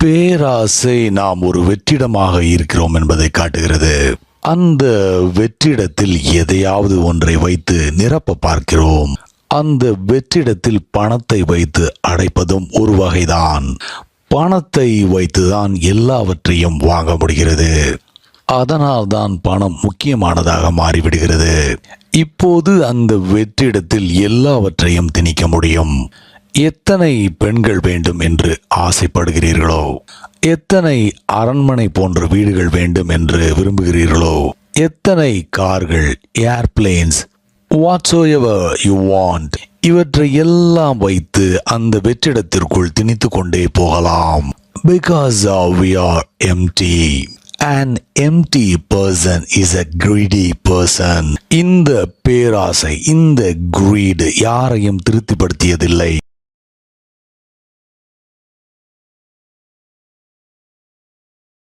பேராசை நாம் ஒரு வெற்றிடமாக இருக்கிறோம் என்பதை காட்டுகிறது. அந்த வெற்றிடத்தில் எதையாவது ஒன்றை வைத்து நிரப்ப பார்க்கிறோம். அந்த வெற்றிடத்தில் பணத்தை வைத்து அடைப்பதும் ஒரு வகைதான். பணத்தை வைத்துதான் எல்லாவற்றையும் வாங்க முடிகிறது. அதனால் தான் பணம் முக்கியமானதாக மாறிவிடுகிறது. இப்போது அந்த வெற்றிடத்தில் எல்லாவற்றையும் திணிக்க முடியும். எத்தனை பெண்கள் வேண்டும் என்று ஆசைப்படுகிறீர்களோ, எத்தனை அரண்மனை போன்ற வீடுகள் வேண்டும் என்று விரும்புகிறீர்களோ, எத்தனை கார்கள், ஏர்பிளேன்ஸ், whatsoever you want, இவற்றை எல்லாம் வைத்து அந்த வெற்றிடத்திற்குள் திணித்து கொண்டே போகலாம். Because we are empty. An empty person is a greedy person. இந்த பேராசை, இந்த greed யாரையும் திருப்திப்படுத்தியதில்லை.